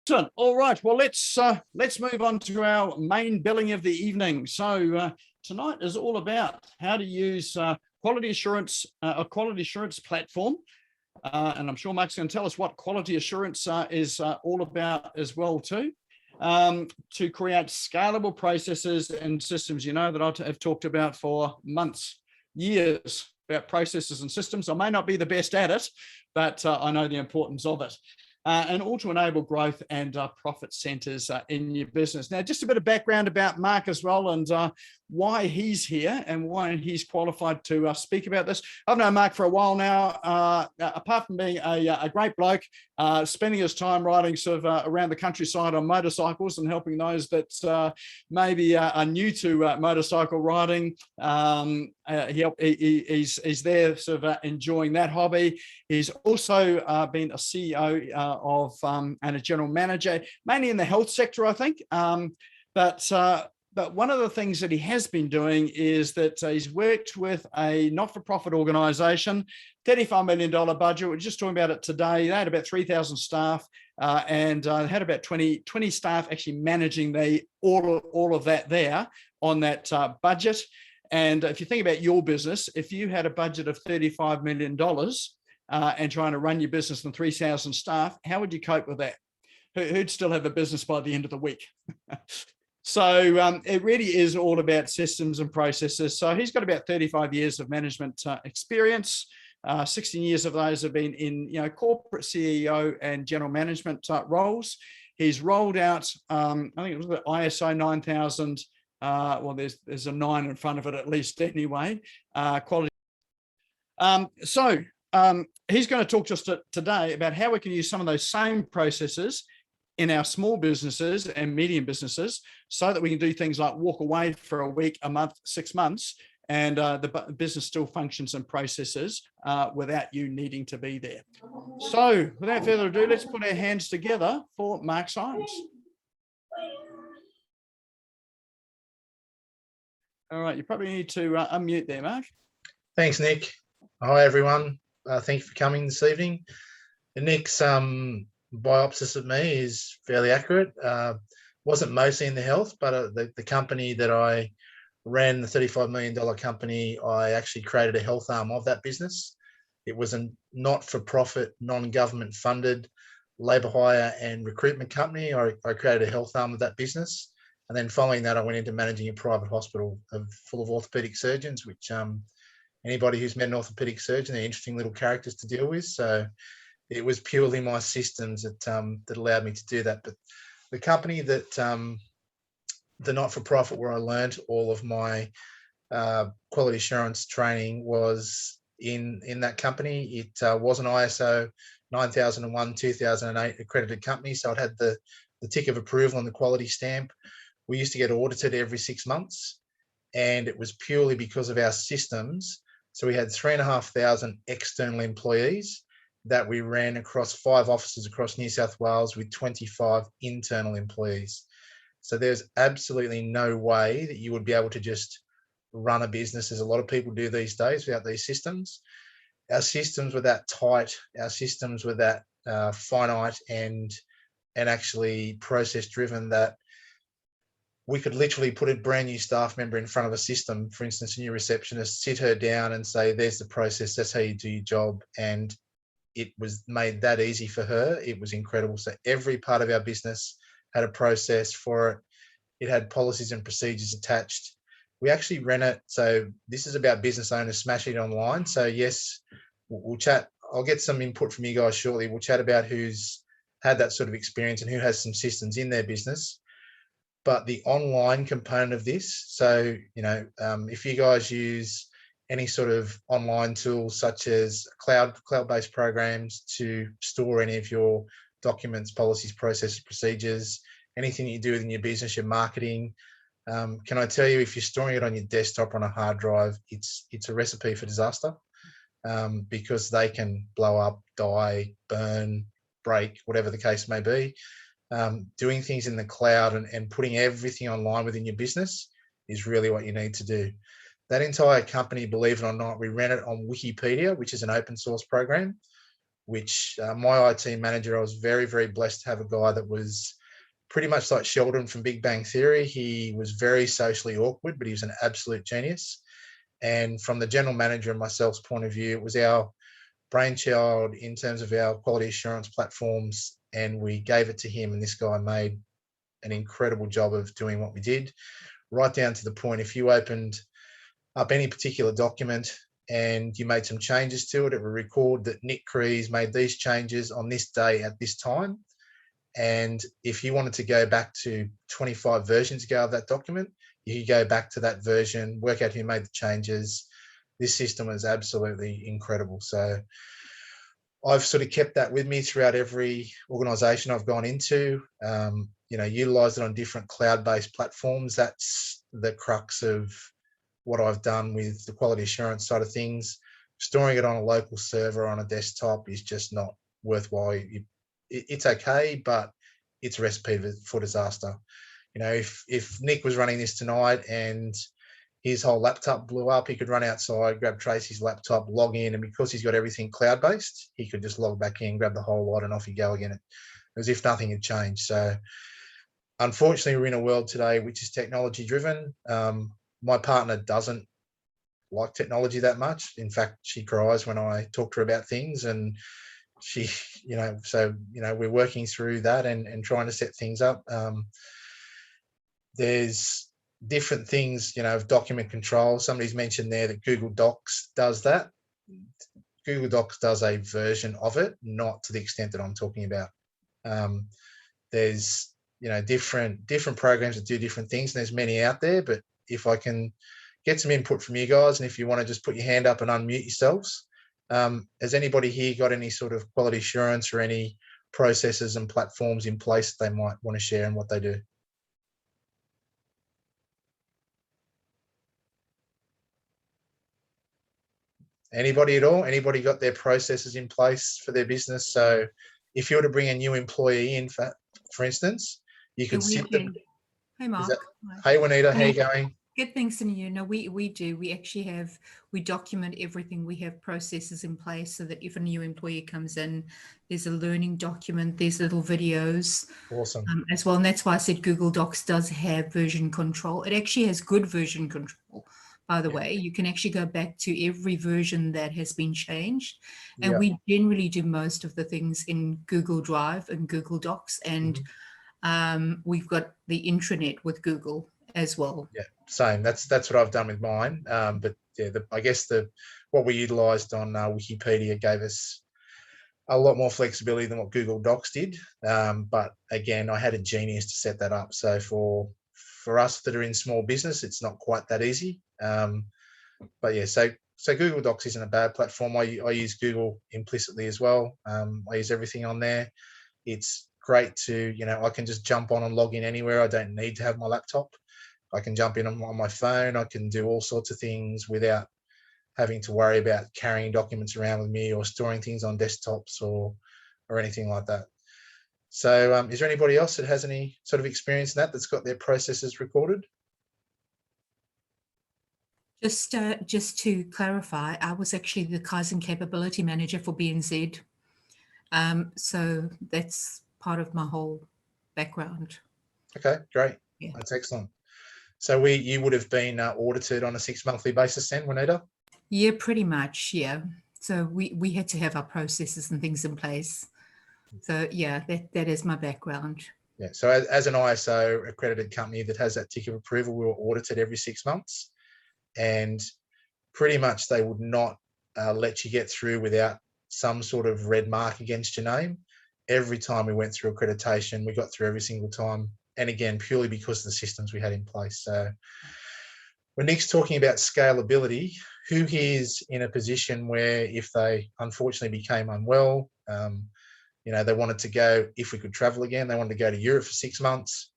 Excellent. All right. Well, let's move on to our main billing of the evening. So tonight is all about how to use quality assurance, a quality assurance platform. And I'm sure Mark's going to tell us what quality assurance is all about as well too, to create scalable processes and systems. You know that I have talked about for months, years, about processes and systems. I may not be the best at it, but I know the importance of it. And all to enable growth and profit centers in your business. Now, just a bit of background about Mark as well, and why he's here and why he's qualified to speak about this. I've known Mark for a while now. Apart from being a great bloke, spending his time riding sort of around the countryside on motorcycles and helping those that maybe are new to motorcycle riding. He's there sort of enjoying that hobby. He's also been a CEO of and a general manager, mainly in the health sector, I think. But one of the things that he has been doing is that he's worked with a not-for-profit organisation, $35 million budget. We're just talking about it today. They had about 3,000 staff and had about 20 staff actually managing all of that there on that budget. And if you think about your business, if you had a budget of $35 million and trying to run your business on 3,000 staff, how would you cope with that? Who'd still have a business by the end of the week? So it really is all about systems and processes. So he's got about 35 years of management experience. 16 years of those have been in corporate CEO and general management roles. He's rolled out, I think it was the ISO 9000. Well, there's a 9 in front of it at least anyway. Quality. So he's going to talk to us today about how we can use some of those same processes in our small businesses and medium businesses so that we can do things like walk away for a week, a month, 6 months, and the business still functions and processes without you needing to be there. So without further ado, let's put our hands together for Mark Symes. All right, you probably need to unmute there, Mark. Thanks, Nick. Hi, everyone. Thank you for coming this evening. Nick's biopsis of me is fairly accurate. Wasn't mostly in the health, but the company that I ran, the $35 million company, I actually created a health arm of that business. It was a not-for-profit, non-government funded labour hire and recruitment company. I created a health arm of that business. And then following that, I went into managing a private hospital full of orthopaedic surgeons, which anybody who's met an orthopaedic surgeon, they're interesting little characters to deal with. So it was purely my systems that allowed me to do that. But the company that, the not-for-profit where I learned all of my quality assurance training was in that company. It was an ISO 9001, 2008 accredited company. So it had the tick of approval and the quality stamp. We used to get audited every 6 months, and it was purely because of our systems. So we had 3,500 external employees that we ran across 5 offices across New South Wales with 25 internal employees. So there's absolutely no way that you would be able to just run a business, as a lot of people do these days, without these systems. Our systems were that tight. Our systems were that finite and actually process driven that we could literally put a brand new staff member in front of a system, for instance, a new receptionist, sit her down and say, there's the process, that's how you do your job. And it was made that easy for her. It was incredible. So every part of our business had a process for it. It had policies and procedures attached. We actually ran it. So this is about business owners smashing it online. So yes, we'll chat. I'll get some input from you guys shortly. We'll chat about who's had that sort of experience and who has some systems in their business. But the online component of this, so, if you guys use any sort of online tools such as cloud-based programs to store any of your documents, policies, processes, procedures, anything you do within your business, your marketing, can I tell you, if you're storing it on your desktop on a hard drive, it's a recipe for disaster, because they can blow up, die, burn, break, whatever the case may be. Doing things in the cloud and putting everything online within your business is really what you need to do. That entire company, believe it or not, we ran it on Wikipedia, which is an open source program. which my IT manager, I was very, very blessed to have a guy that was pretty much like Sheldon from Big Bang Theory. He was very socially awkward, but he was an absolute genius. And from the general manager and myself's point of view, it was our brainchild in terms of our quality assurance platforms, and we gave it to him, and this guy made an incredible job of doing what we did, right down to the point if you opened up any particular document and you made some changes to it, it would record that Nick Crees made these changes on this day at this time. And if you wanted to go back to 25 versions ago of that document, you could go back to that version, work out who made the changes. This system is absolutely incredible. So I've sort of kept that with me throughout every organization I've gone into, utilized it on different cloud-based platforms. That's the crux of what I've done with the quality assurance side of things. Storing it on a local server on a desktop is just not worthwhile. It's okay, but it's a recipe for disaster. If Nick was running this tonight and his whole laptop blew up, he could run outside, grab Tracy's laptop, log in, and because he's got everything cloud-based, he could just log back in, grab the whole lot, and off you go again, as if nothing had changed. So unfortunately, we're in a world today which is technology-driven. My partner doesn't like technology that much. In fact, she cries when I talk to her about things, and she, we're working through that and trying to set things up. There's different things, of document control. Somebody's mentioned there that Google Docs does that. Google Docs does a version of it, not to the extent that I'm talking about. There's, different programs that do different things, and there's many out there, but if I can get some input from you guys, and if you want to just put your hand up and unmute yourselves, has anybody here got any sort of quality assurance or any processes and platforms in place that they might want to share and what they do? Anybody at all? Anybody got their processes in place for their business? So if you were to bring a new employee in, for instance, you could sit them. Hey, Mark. Hey, Juanita, how you going? Good, thanks to you. No, we do. We actually we document everything. We have processes in place so that if a new employee comes in, there's a learning document, there's little videos. Awesome. As well. And that's why I said Google Docs does have version control. It actually has good version control. By the way, you can actually go back to every version that has been changed. And we generally do most of the things in Google Drive and Google Docs. And we've got the intranet with Google as well. Yeah, same. That's what I've done with mine. But yeah, I guess what we utilized on Wikipedia gave us a lot more flexibility than what Google Docs did. But again, I had a genius to set that up. So for us that are in small business, it's not quite that easy. But yeah, so Google Docs isn't a bad platform. I use Google implicitly as well. I use everything on there. It's great to, I can just jump on and log in anywhere. I don't need to have my laptop. I can jump in on my phone. I can do all sorts of things without having to worry about carrying documents around with me or storing things on desktops or anything like that. So is there anybody else that has any sort of experience in that's got their processes recorded? Just to clarify, I was actually the Kaizen Capability Manager for BNZ. So that's part of my whole background. Okay, great. Yeah. That's excellent. So you would have been audited on a 6 monthly basis then, Juanita? Yeah, pretty much, yeah. So we had to have our processes and things in place. So yeah, that is my background. Yeah, so as an ISO accredited company that has that tick of approval, we were audited every 6 months, and pretty much they would not let you get through without some sort of red mark against your name. Every time we went through accreditation, we got through every single time. And again, purely because of the systems we had in place. So when Nick's talking about scalability, who is in a position where if they unfortunately became unwell, they wanted to go, if we could travel again, they wanted to go to Europe for 6 months,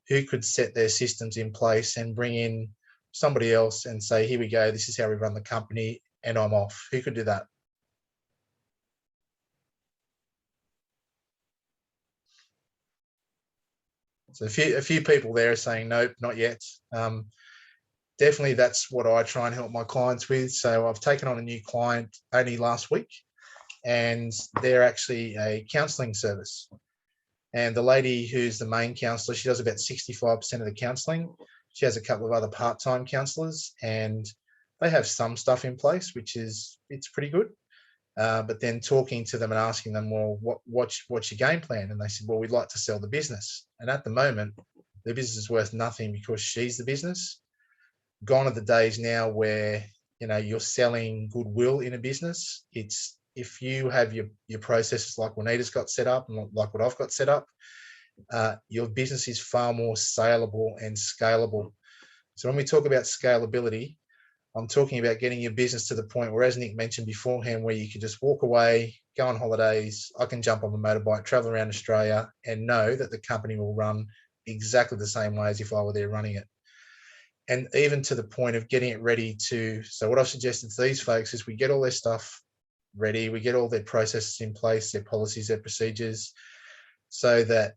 who could set their systems in place and bring in somebody else and say, here we go, this is how we run the company and I'm off? Who could do that? So a few people there are saying, nope, not yet. Definitely that's what I try and help my clients with. So I've taken on a new client only last week, and they're actually a counselling service. And the lady who's the main counsellor, she does about 65% of the counselling. She has a couple of other part-time counsellors, and they have some stuff in place, it's pretty good. But then talking to them and asking them, well, what's your game plan? And they said, well, we'd like to sell the business. And at the moment, the business is worth nothing because she's the business. Gone are the days now where, you're selling goodwill in a business. It's, if you have your processes like Juanita's got set up and like what I've got set up, your business is far more saleable and scalable. So when we talk about scalability, I'm talking about getting your business to the point where, as Nick mentioned beforehand, where you can just walk away, go on holidays. I can jump on a motorbike, travel around Australia, and know that the company will run exactly the same way as if I were there running it. And even to the point of getting it ready to, so what I've suggested to these folks is we get all their stuff ready, we get all their processes in place, their policies, their procedures, so that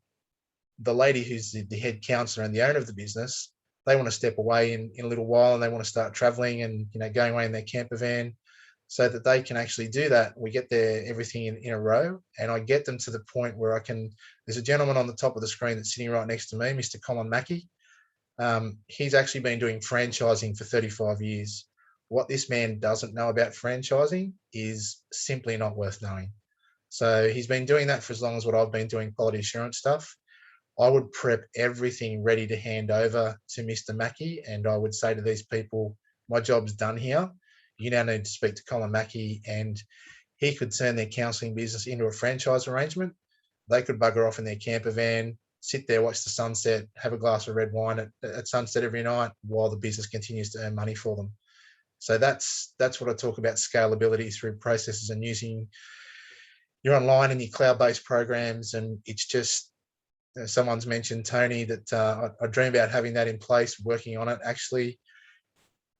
the lady who's the head counsellor and the owner of the business, they want to step away in a little while, and they want to start traveling and going away in their camper van, so that they can actually do that. We get everything in a row, and I get them to the point where there's a gentleman on the top of the screen that's sitting right next to me, Mr. Colin Mackey. He's actually been doing franchising for 35 years. What this man doesn't know about franchising is simply not worth knowing. So he's been doing that for as long as what I've been doing quality assurance stuff. I would prep everything ready to hand over to Mr. Mackey, and I would say to these people, my job's done here. You now need to speak to Colin Mackey, and he could turn their counselling business into a franchise arrangement. They could bugger off in their camper van, sit there, watch the sunset, have a glass of red wine at sunset every night while the business continues to earn money for them. So that's what I talk about scalability through processes and using your online and your cloud-based programs. And it's just, someone's mentioned, Tony, that I dream about having that in place, working on it. Actually,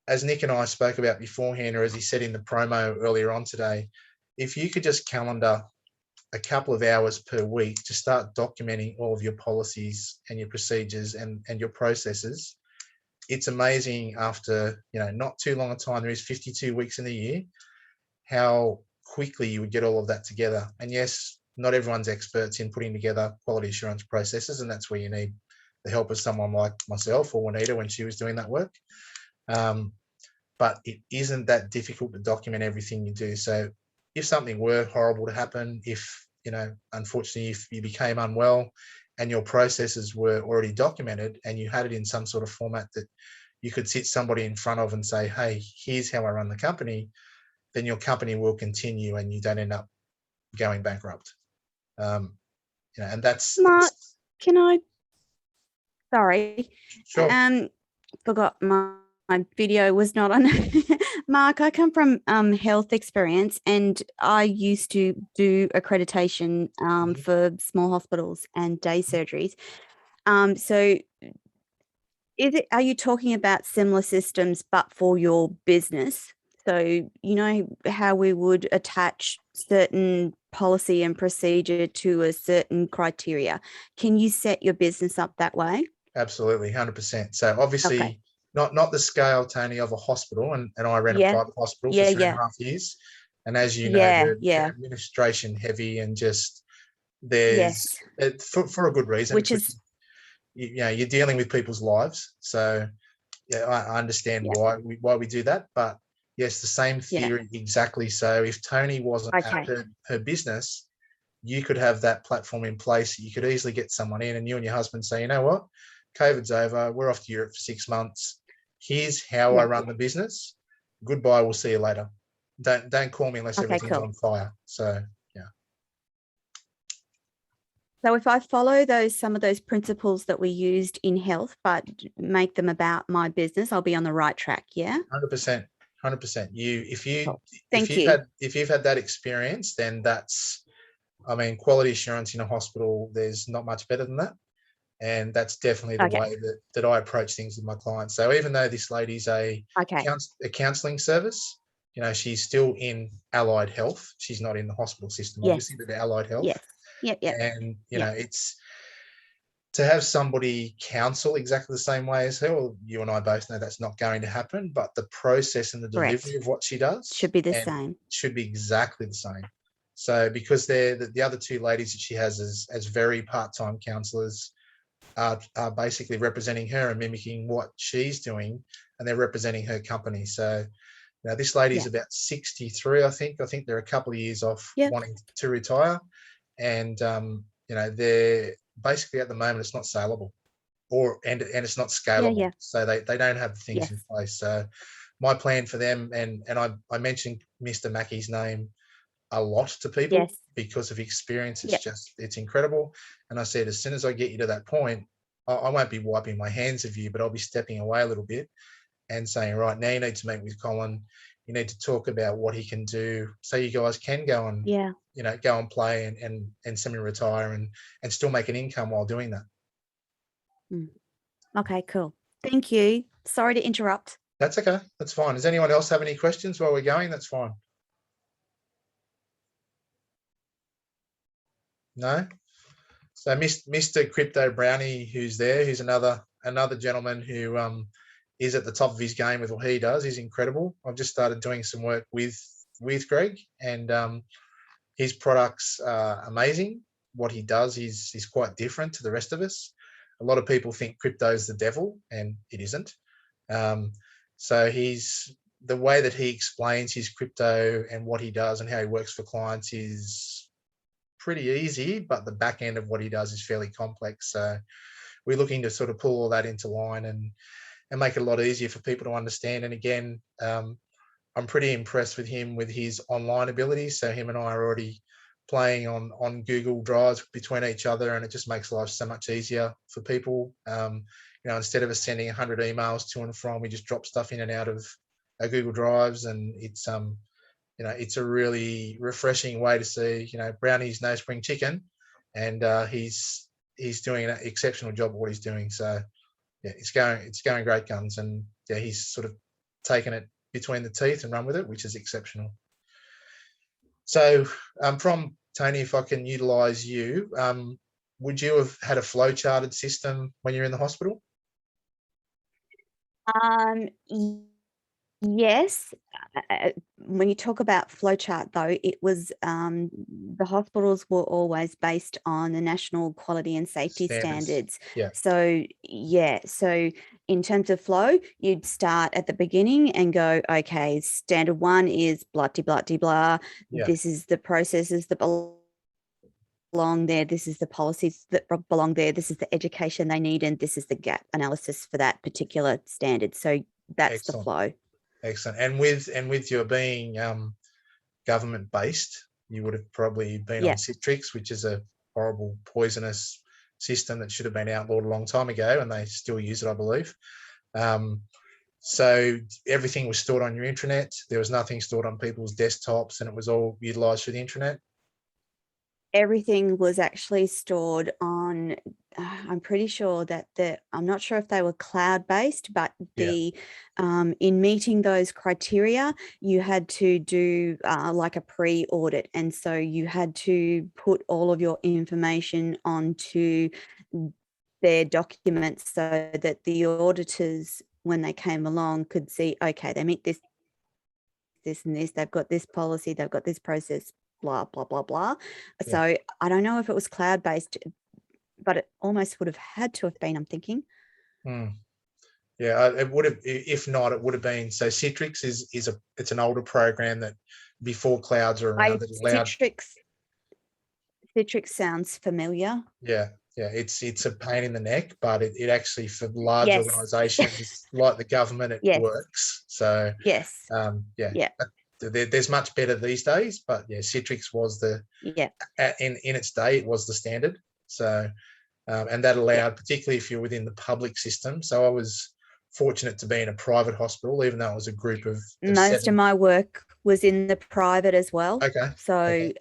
as Nick and I spoke about beforehand, or as he said in the promo earlier on today, if you could just calendar a couple of hours per week to start documenting all of your policies and your procedures and your processes, it's amazing after, not too long a time, there is 52 weeks in the year, how quickly you would get all of that together. And yes, not everyone's experts in putting together quality assurance processes, and that's where you need the help of someone like myself or Juanita when she was doing that work. But it isn't that difficult to document everything you do. So if something were horrible to happen, if, unfortunately, if you became unwell and your processes were already documented and you had it in some sort of format that you could sit somebody in front of and say, hey, here's how I run the company, then your company will continue and you don't end up going bankrupt. And that's... Mark, can I... Sorry. Sure. Forgot my video was not on. Mark, I come from health experience, and I used to do accreditation for small hospitals and day surgeries. So are you talking about similar systems but for your business? So you know how we would attach certain policy and procedure to a certain criteria. Can you set your business up that way? Absolutely, 100%. So obviously... Okay. Not the scale, Tony, of a hospital, and I ran a private hospital for 3.5 years. And as you know, they're administration heavy, and just for a good reason, which is, you're dealing with people's lives. So I understand why we do that. But yes, the same theory exactly. So if Tony wasn't at her business, you could have that platform in place. You could easily get someone in, and you and your husband say, you know what, COVID's over. We're off to Europe for 6 months. Here's how I run the business. Goodbye. We'll see you later. Don't call me unless everything's on fire. So So if I follow some of those principles that we used in health, but make them about my business, I'll be on the right track. Yeah. 100%. If you've had that experience, then that's, quality assurance in a hospital, there's not much better than that. And that's definitely the way that I approach things with my clients. So even though this lady's a counselling service, she's still in allied health. She's not in the hospital system, obviously, but allied health. Yes. And, it's to have somebody counsel exactly the same way as her. Well, you and I both know that's not going to happen, but the process and the delivery of what she does should be the same. Should be exactly the same. So because they're the other two ladies that she has as very part-time counsellors are basically representing her and mimicking what she's doing, and they're representing her company. So now this lady's about 63, I think. I think they're a couple of years off wanting to retire, and you know, they're basically at the moment it's not saleable, and it's not scalable. So they don't have the things in place. So my plan for them, and I mentioned Mr. Mackey's name a lot to people because of experience. It's it's incredible. And I said, as soon as I get you to that point, I won't be wiping my hands of you, but I'll be stepping away a little bit and saying, right, now you need to meet with Colin. You need to talk about what he can do, so you guys can go and you know, go and play and semi-retire and still make an income while doing that. Okay, cool. Thank you. Sorry to interrupt. That's okay. That's fine. Does anyone else have any questions while we're going? That's fine. No? So Mr. Crypto Brownie, who's there, who's another gentleman who is at the top of his game with what he does. He's incredible. I've just started doing some work with Greg, and his products are amazing. What he does is quite different to the rest of us. A lot of people think crypto is the devil, and it isn't. So the way that he explains his crypto and what he does and how he works for clients is pretty easy, but the back end of what he does is fairly complex. So we're looking to sort of pull all that into line and make it a lot easier for people to understand. And again, I'm pretty impressed with him with his online abilities. So him and I are already playing on Google Drives between each other, and it just makes life so much easier for people. You know, instead of us sending 100 emails to and from, we just drop stuff in and out of our Google Drives, and it's you know, it's a really refreshing way to see, you know, Brownie's no spring chicken, and he's doing an exceptional job at what he's doing. So yeah, it's going great guns, and yeah, he's sort of taken it between the teeth and run with it, which is exceptional. So from Tony, if I can utilize you, would you have had a flowcharted system when you're in the hospital? Yes. When you talk about flowchart, though, it was the hospitals were always based on the national quality and safety standards. Yeah. So so in terms of flow, you'd start at the beginning and go, okay, standard one is blah blah blah blah. This is the processes that belong there. This is the policies that belong there. This is the education they need, and this is the gap analysis for that particular standard. So that's the flow. Excellent. And with your being government based, you would have probably been on CITRIX, which is a horrible, poisonous system that should have been outlawed a long time ago, and they still use it, I believe. So everything was stored on your intranet. There was nothing stored on people's desktops, and it was all utilized for the intranet. Everything was actually stored on, I'm pretty sure that I'm not sure if they were cloud-based, but in meeting those criteria, you had to do like a pre-audit. And so you had to put all of your information onto their documents so that the auditors, when they came along, could see, okay, they meet this and this, they've got this policy, they've got this process, blah, blah, blah, blah. So I don't know if it was cloud-based, but it almost would have had to have been, I'm thinking. Yeah, it would have, if not, it would have been. So CITRIX it's an older program that before clouds are around. CITRIX sounds familiar. Yeah, it's a pain in the neck, but it actually, for large organizations like the government, it works. So there's much better these days, but CITRIX was in its day, it was the standard. So and that allowed, particularly if you're within the public system. So I was fortunate to be in a private hospital, even though it was a group of most 7. Of my work was in the private as well. Okay. So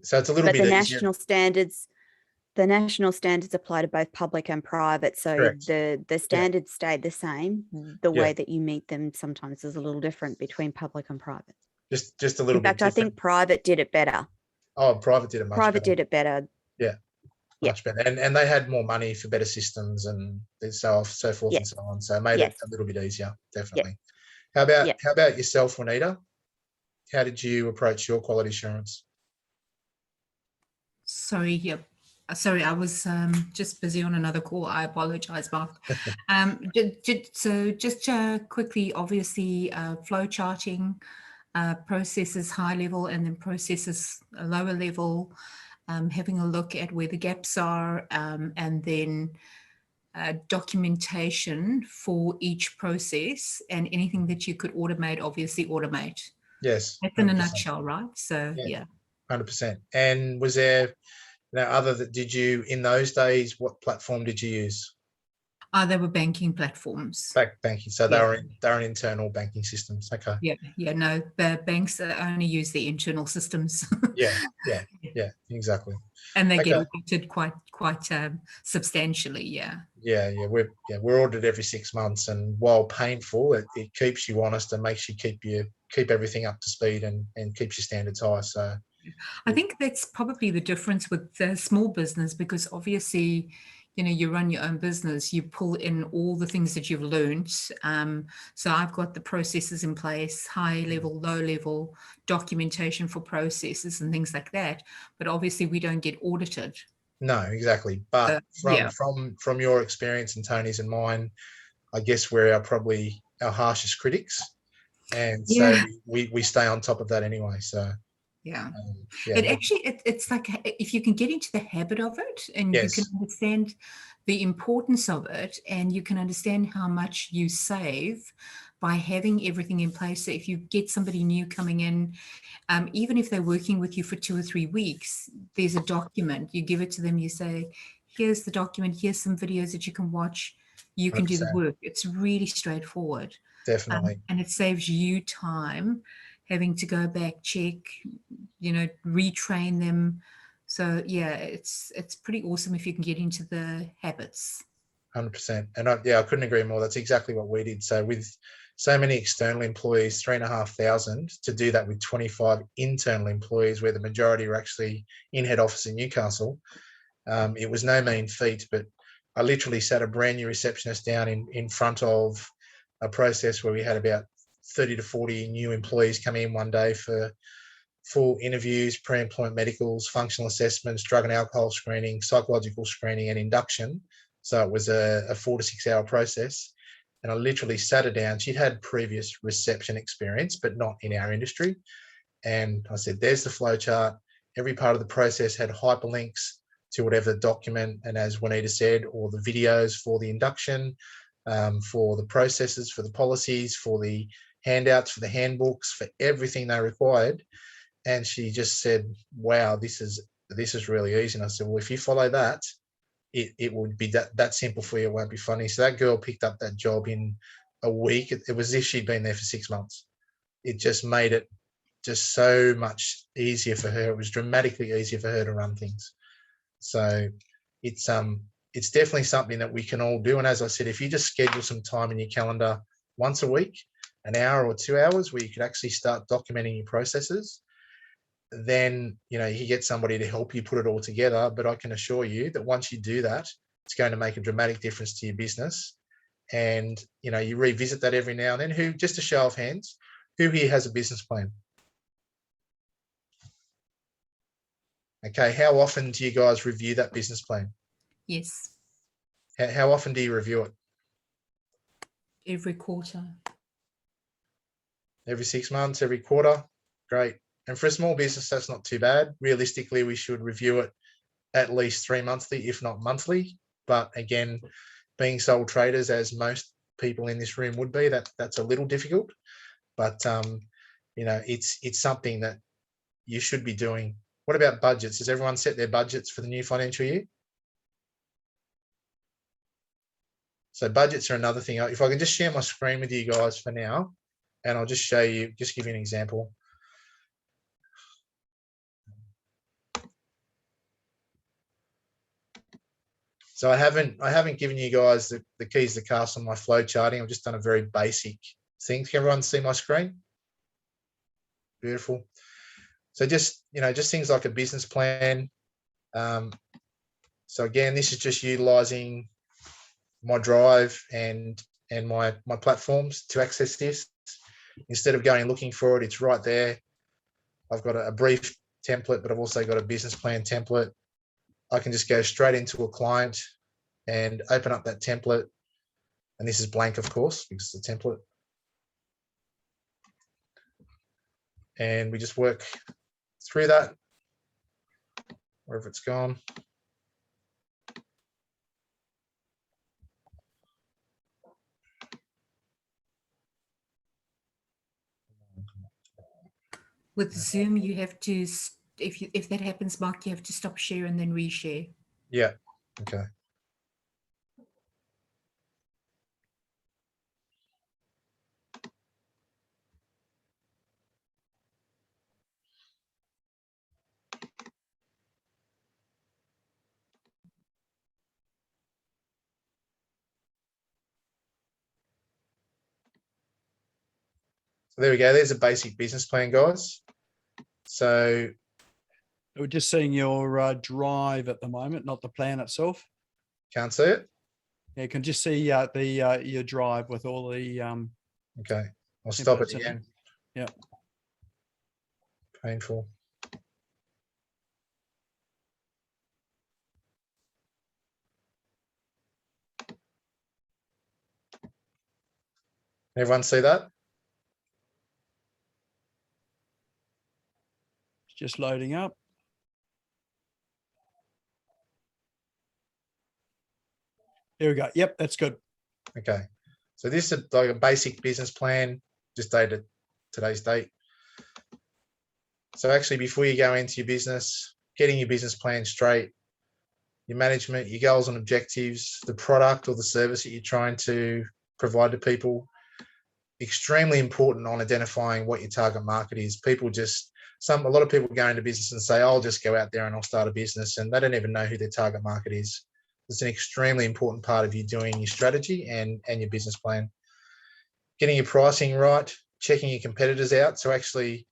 so it's a little bit the easier. The national standards apply to both public and private. So Correct. the standards stayed the same. The way that you meet them sometimes is a little different between public and private. Just a little bit. In fact, I think private did it better. Oh, private did it much better. Private did it better. Yeah. Much better. And they had more money for better systems and so forth and so on. So it made it a little bit easier, definitely. How about yourself, Juanita? did you approach your quality assurance? Sorry, yep. Sorry, I was just busy on another call. I apologize, Mark. So just quickly, obviously, flow charting, processes high level and then processes lower level, having a look at where the gaps are, and then documentation for each process, and anything that you could automate, obviously automate. Yes. That's in a nutshell, right? So yeah. 100%. And was there, did you, in those days, what platform did you use? They were banking platforms. Banking. So they're in internal banking systems. Okay. Yeah. No, the banks only use the internal systems. Yeah, exactly. And they get audited quite substantially. Yeah. We're audited every 6 months, and while painful, it keeps you honest and makes you keep everything up to speed and keeps your standards high. So I think that's probably the difference with the small business, because obviously, you run your own business, you pull in all the things that you've learned. So I've got the processes in place, high level, low level, documentation for processes and things like that. But obviously we don't get audited. No, exactly. But from your experience and Tony's and mine, I guess we're probably our harshest critics. And so we stay on top of that anyway. So it's like, if you can get into the habit of it, and you can understand the importance of it, and you can understand how much you save by having everything in place. So if you get somebody new coming in, even if they're working with you for 2 or 3 weeks, there's a document, you give it to them, you say, here's the document, here's some videos that you can watch, you can 100%. Do the work. It's really straightforward. Definitely. And it saves you time having to go back, check, retrain them. So it's pretty awesome if you can get into the habits. 100%. And I couldn't agree more. That's exactly what we did. So with so many external employees, 3,500, to do that with 25 internal employees, where the majority were actually in head office in Newcastle, it was no mean feat. But I literally sat a brand new receptionist down in front of a process where we had about 30 to 40 new employees come in one day for full interviews, pre-employment medicals, functional assessments, drug and alcohol screening, psychological screening, and induction. So it was a 4 to 6 hour process. And I literally sat her down. She'd had previous reception experience, but not in our industry. And I said, there's the flow chart. Every part of the process had hyperlinks to whatever the document, and as Juanita said, or the videos for the induction, for the processes, for the policies, for the handouts, for the handbooks, for everything they required. And she just said, wow, this is really easy. And I said, well, if you follow that, it would be that simple for you. It won't be funny. So that girl picked up that job in a week. It was as if she'd been there for 6 months. It just made it just so much easier for her. It was dramatically easier for her to run things. So it's definitely something that we can all do. And as I said, if you just schedule some time in your calendar once a week, an hour or 2 hours, where you could actually start documenting your processes, then you can get somebody to help you put it all together. But I can assure you that once you do that, it's going to make a dramatic difference to your business. And you revisit that every now and then. Just a show of hands, who here has a business plan? Okay, how often do you guys review that business plan? Yes. How often do you review it? Every quarter. Every 6 months, every quarter? Great. And for a small business, that's not too bad. Realistically, we should review it at least 3 monthly, if not monthly. But again, being sole traders, as most people in this room would be, that's a little difficult. But it's something that you should be doing. What about budgets? Has everyone set their budgets for the new financial year? So budgets are another thing. If I can just share my screen with you guys for now, and I'll just show you, just give you an example. So I haven't given you guys the keys to the castle on my flow charting. I've just done a very basic thing. Can everyone see my screen? Beautiful. So just things like a business plan. So again, this is just utilizing my Drive and my platforms to access this. Instead of going looking for it, it's right there. I've got a brief template, but I've also got a business plan template. I can just go straight into a client and open up that template. And this is blank, of course, because it's a template. And we just work through that, wherever it's gone. With Zoom, you have to, if that happens, Mark, you have to stop share and then reshare. Yeah, okay. So there we go. There's a basic business plan, guys. So we're just seeing your drive at the moment, not the plan itself. Can't see it? Yeah, you can just see your drive with all the okay, I'll stop it templates in again. Yeah. Painful. Everyone see that? It's just loading up. There we go. Yep, that's good. Okay, so this is like a basic business plan, just dated today's date. So actually, before you go into your business, getting your business plan straight, your management, your goals and objectives, the product or the service that you're trying to provide to people, extremely important on identifying what your target market is. People just, a lot of people go into business and say, I'll just go out there and I'll start a business, and they don't even know who their target market is. It's an extremely important part of you doing your strategy and your business plan. Getting your pricing right, checking your competitors out. So actually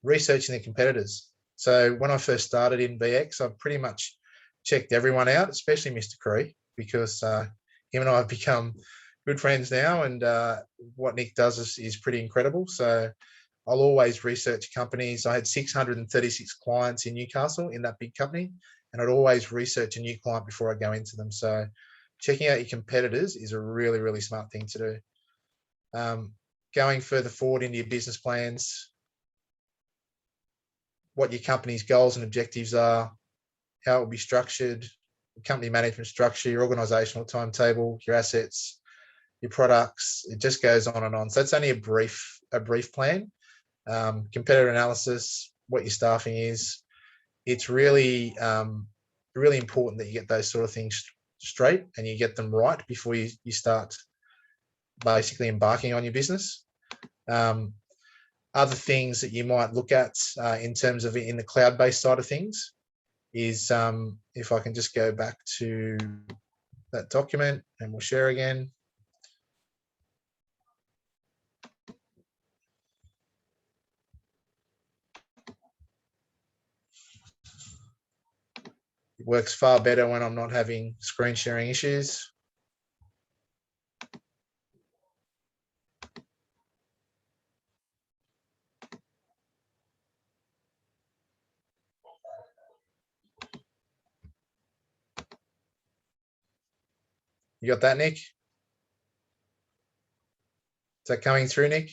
researching the competitors. So when I first started in VX, I've pretty much checked everyone out, especially Mr. Cree, because him and I have become good friends now, and what Nick does is pretty incredible. So I'll always research companies. I had 636 clients in Newcastle in that big company, and I'd always research a new client before I go into them. So checking out your competitors is a really, really smart thing to do. Going further forward into your business plans, what your company's goals and objectives are, how it will be structured, company management structure, your organizational timetable, your assets, your products. It just goes on and on. So it's only a brief plan. Competitor analysis, what your staffing is. It's really, really important that you get those sort of things straight and you get them right before you start basically embarking on your business. Other things that you might look at in terms of in the cloud-based side of things is, if I can just go back to that document and we'll share again. It works far better when I'm not having screen sharing issues. You got that, Nick? Is that coming through, Nick?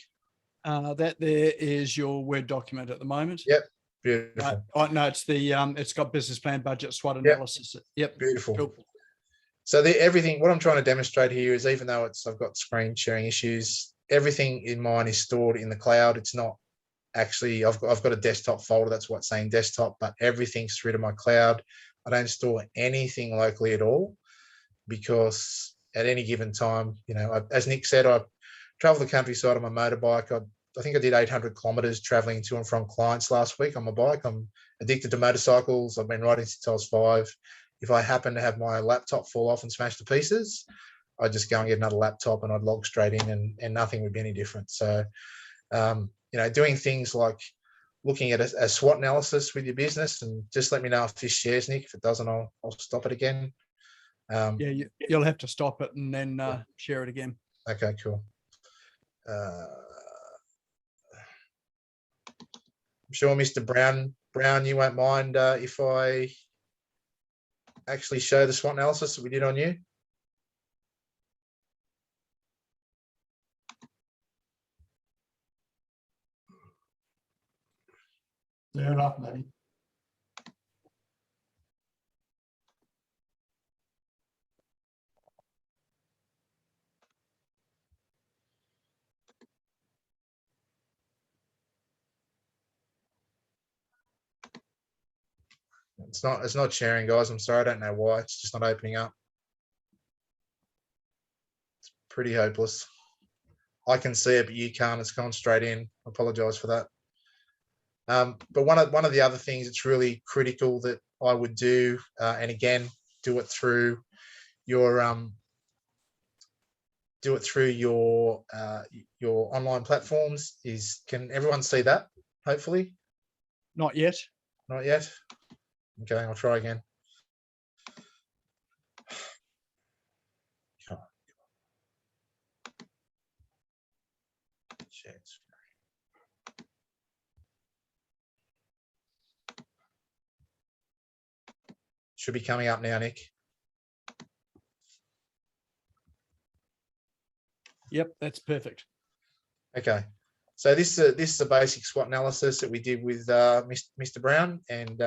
That there is your Word document at the moment. Yep, beautiful. No, it's the it's got business plan, budget, SWOT analysis. Yep, beautiful. Cool. So everything, what I'm trying to demonstrate here is, even though I've got screen sharing issues, everything in mine is stored in the cloud. It's not actually, I've got a desktop folder. That's what's saying desktop, but everything's through to my cloud. I don't store anything locally at all, because at any given time, as Nick said, I travel the countryside on my motorbike. I think I did 800 kilometers traveling to and from clients last week on my bike. I'm addicted to motorcycles. I've been riding since I was 5. If I happen to have my laptop fall off and smash to pieces, I'd just go and get another laptop and I'd log straight in, and nothing would be any different. So, doing things like looking at a SWOT analysis with your business, and just let me know if this shares, Nick. If it doesn't, I'll stop it again. Yeah, you'll have to stop it and then share it again. Okay, cool. I'm sure Mr. Brown, you won't mind if I actually show the SWOT analysis that we did on you. Fair enough, maybe. It's not sharing, guys. I'm sorry, I don't know why. It's just not opening up. It's pretty hopeless. I can see it, but you can't. It's gone straight in. I apologize for that. But one of the other things that's really critical that I would do, and again, do it through your online platforms, is, can everyone see that? Hopefully. Not yet. Not yet. Okay, I'll try again. Should be coming up now, Nick. Yep, that's perfect. Okay, so this is a basic SWOT analysis that we did with Mr. Brown, and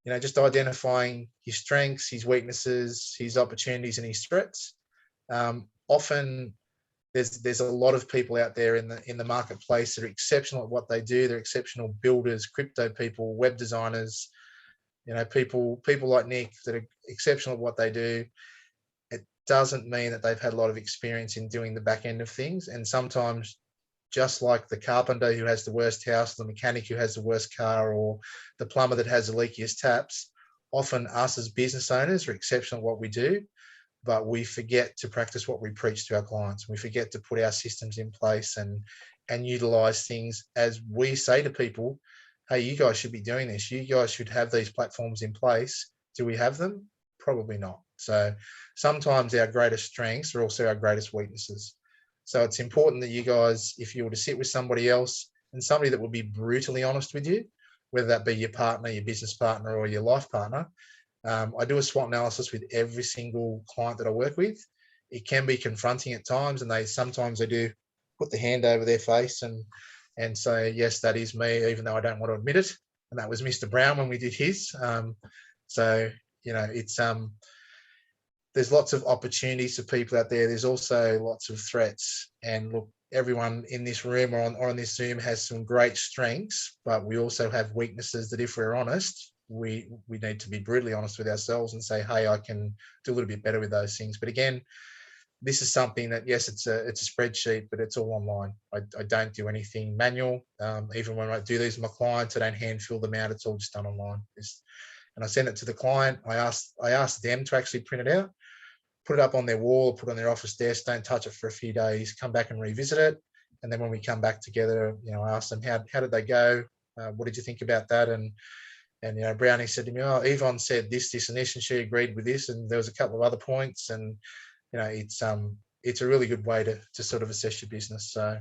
you know, just identifying his strengths, his weaknesses, his opportunities, and his threats. Often, there's a lot of people out there in the marketplace that are exceptional at what they do. They're exceptional builders, crypto people, web designers. You know, people like Nick that are exceptional at what they do. It doesn't mean that they've had a lot of experience in doing the back end of things. And sometimes, just like the carpenter who has the worst house, the mechanic who has the worst car, or the plumber that has the leakiest taps, often us as business owners are exceptional at what we do, but we forget to practice what we preach to our clients. We forget to put our systems in place and utilize things as we say to people, hey, you guys should be doing this. You guys should have these platforms in place. Do we have them? Probably not. So sometimes our greatest strengths are also our greatest weaknesses. So it's important that you guys, if you were to sit with somebody else and somebody that would be brutally honest with you, whether that be your partner, your business partner, or your life partner, I do a SWOT analysis with every single client that I work with. It can be confronting at times, and sometimes they do put the hand over their face and say, yes, that is me, even though I don't want to admit it. And that was Mr. Brown when we did his. So, you know, it's there's lots of opportunities for people out there. There's also lots of threats. And look, everyone in this room or on this Zoom has some great strengths, but we also have weaknesses that, if we're honest, we need to be brutally honest with ourselves and say, hey, I can do a little bit better with those things. But again, this is something that, yes, it's a spreadsheet, but it's all online. I don't do anything manual. Even when I do these with my clients, I don't hand fill them out. It's all just done online. And I send it to the client. I ask them to actually print it out, put it up on their wall, put it on their office desk, don't touch it for a few days, come back and revisit it. And then when we come back together, you know, I ask them, how did they go? What did you think about that? And you know, Brownie said to me, oh, Yvonne said this, and this, and she agreed with this. And there was a couple of other points. And, you know, it's a really good way to sort of assess your business. So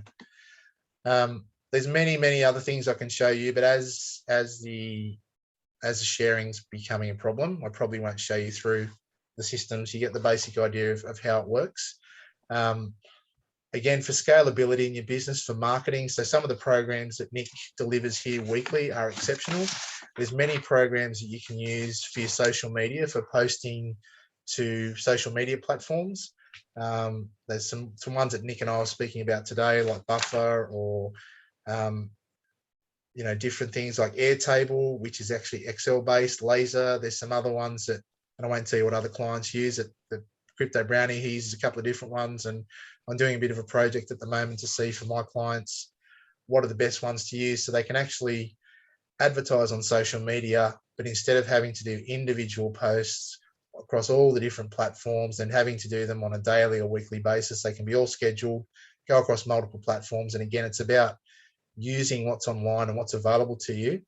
there's many other things I can show you, but as the sharing's becoming a problem, I probably won't show you through the systems. You get the basic idea of how it works. Again, for scalability in your business, for marketing, so some of the programs that Nick delivers here weekly are exceptional. There's many programs that you can use for your social media, for posting to social media platforms. There's some ones that Nick and I were speaking about today, like Buffer, or you know, different things like Airtable, which is actually Excel based, Laser. There's some other ones that, and I won't tell you what other clients use. The Crypto Brownie, he uses a couple of different ones, and I'm doing a bit of a project at the moment to see for my clients what are the best ones to use, so they can actually advertise on social media, but instead of having to do individual posts across all the different platforms and having to do them on a daily or weekly basis, they can be all scheduled, go across multiple platforms. And again, it's about using what's online and what's available to you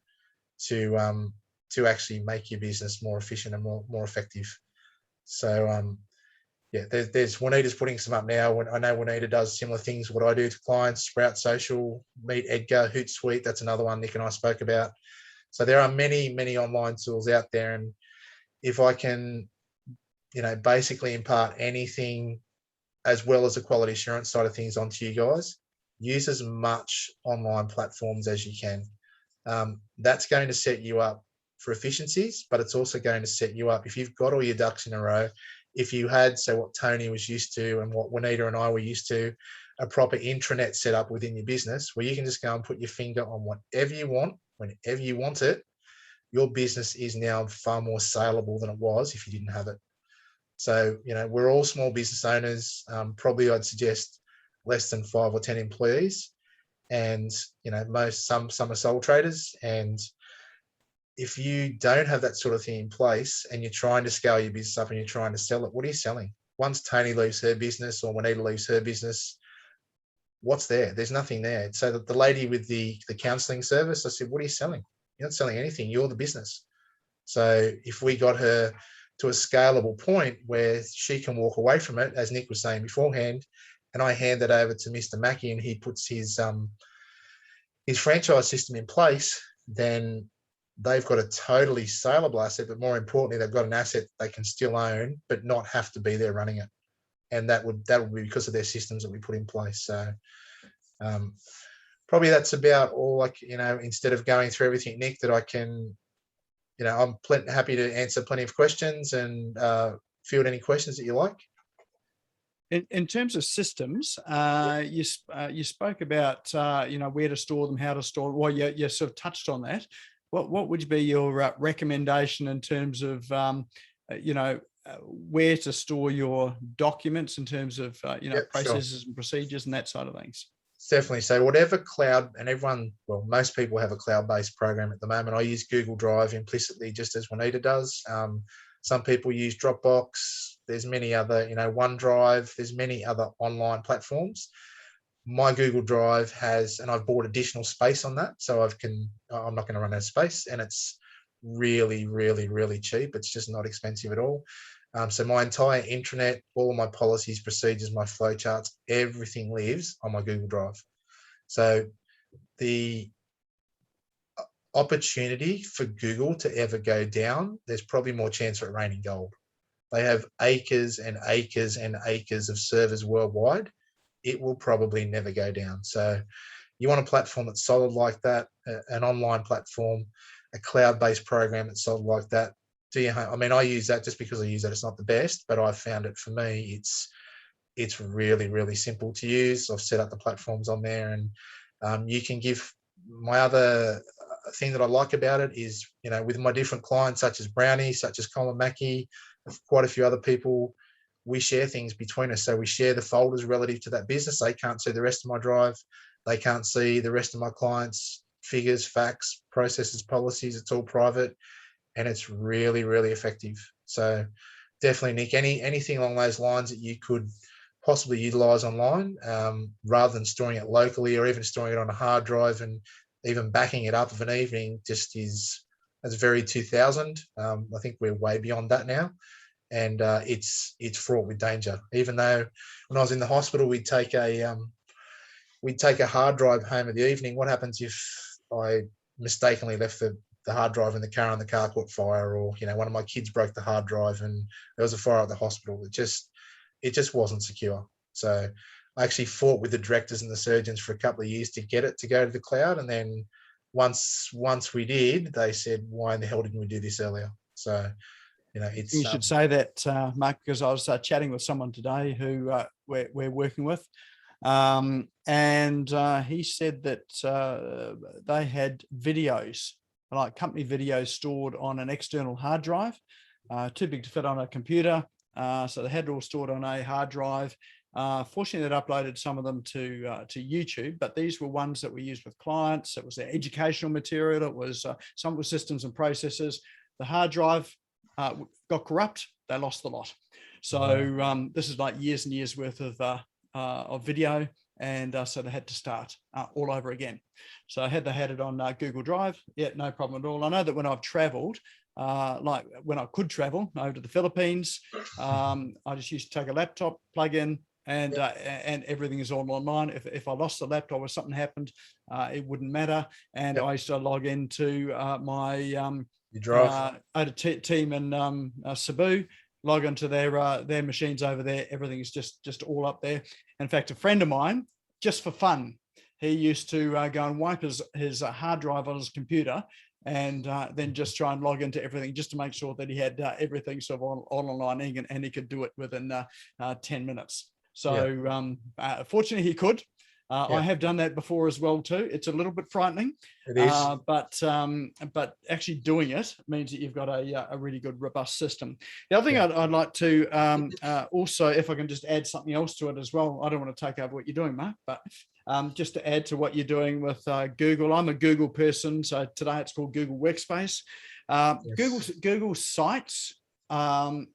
to actually make your business more efficient and more effective. So yeah, there's Juanita's putting some up now. When I know Juanita does similar things, what I do to clients, Sprout Social, Meet Edgar, Hootsuite, that's another one Nick and I spoke about. So there are many, many online tools out there. And if I can, you know, basically impart anything as well as the quality assurance side of things onto you guys, use as much online platforms as you can. That's going to set you up for efficiencies, but it's also going to set you up if you've got all your ducks in a row. If you had, so what Tony was used to and what Juanita and I were used to, a proper intranet set up within your business where you can just go and put your finger on whatever you want, whenever you want it, your business is now far more saleable than it was if you didn't have it. So, you know, we're all small business owners. Probably I'd suggest less than 5 or 10 employees. And, you know, some are sole traders. And if you don't have that sort of thing in place and you're trying to scale your business up and you're trying to sell it, what are you selling? Once Tony leaves her business or Juanita leaves her business, what's there? There's nothing there. So that the lady with the counseling service, I said, what are you selling? You're not selling anything. You're the business. So if we got her to a scalable point where she can walk away from it, as Nick was saying beforehand, and I hand that over to Mr. Mackey and he puts his franchise system in place, then they've got a totally saleable asset, but more importantly, they've got an asset they can still own, but not have to be there running it. And that would be because of their systems that we put in place. So probably that's about all, like, you know, instead of going through everything, Nick, that I can, you know, I'm happy to answer plenty of questions and field any questions that you like. In terms of systems, you spoke about, you know, where to store them, how to store them. Well, you sort of touched on that. What would be your recommendation in terms of, you know, where to store your documents in terms of, you know, processes and procedures and that side of things? Definitely. So whatever cloud, and everyone, well, most people have a cloud-based program at the moment. I use Google Drive implicitly, just as Juanita does. Some people use Dropbox. There's many other, you know, OneDrive. There's many other online platforms. My Google Drive has, and I've bought additional space on that, so I'm not going to run out of space, and it's really, really, really cheap. It's just not expensive at all. So my entire intranet, all of my policies, procedures, my flowcharts, everything lives on my Google Drive. So the opportunity for Google to ever go down, there's probably more chance for it raining gold. They have acres and acres and acres of servers worldwide. It will probably never go down. So you want a platform that's solid like that, an online platform, a cloud-based program that's solid like that. I mean, I use that just because I use that. It's not the best, but I've found it, for me, it's really, really simple to use. I've set up the platforms on there, and you can give. My other thing that I like about it is, you know, with my different clients, such as Brownie, such as Colin Mackey, quite a few other people, we share things between us. So we share the folders relative to that business. They can't see the rest of my drive. They can't see the rest of my clients' figures, facts, processes, policies. It's all private. And it's really, really effective. So definitely, Nick, anything along those lines that you could possibly utilize online, rather than storing it locally or even storing it on a hard drive and even backing it up of an evening, that's very 2000. I think we're way beyond that now. And it's fraught with danger. Even though when I was in the hospital, we'd take a hard drive home in the evening. What happens if I mistakenly left the hard drive in the car and the car caught fire, or, you know, one of my kids broke the hard drive and there was a fire at the hospital? It just wasn't secure. So I actually fought with the directors and the surgeons for a couple of years to get it to go to the cloud. And then once we did, they said, why in the hell didn't we do this earlier? So, you know, it's, you should say that, Mark, because I was chatting with someone today who we're working with. And he said that they had videos, like company videos, stored on an external hard drive, too big to fit on a computer. So they had it all stored on a hard drive. Fortunately, they'd uploaded some of them to YouTube, but these were ones that we used with clients. It was their educational material. It was some with systems and processes. The hard drive got corrupt. They lost the lot. So this is like years and years worth of video. And so they had to start all over again. So had they had it on Google Drive, yeah, no problem at all. I know that when I've traveled, like when I could travel over to the Philippines, I just used to take a laptop, plug in, and everything is all online. If I lost the laptop or something happened, it wouldn't matter. And I used to log into my team in Cebu, log into their machines over there. Everything is just all up there. In fact, a friend of mine, just for fun, he used to go and wipe his hard drive on his computer, and then just try and log into everything just to make sure that he had everything sort of all online, and he could do it within 10 minutes. So fortunately he could. I have done that before as well too. It's a little bit frightening, it is. But actually doing it means that you've got a really good, robust system. The other thing I'd like to also, if I can just add something else to it as well, I don't want to take over what you're doing, Mark, but just to add to what you're doing with Google. I'm a Google person, so today it's called Google Workspace. Google Sites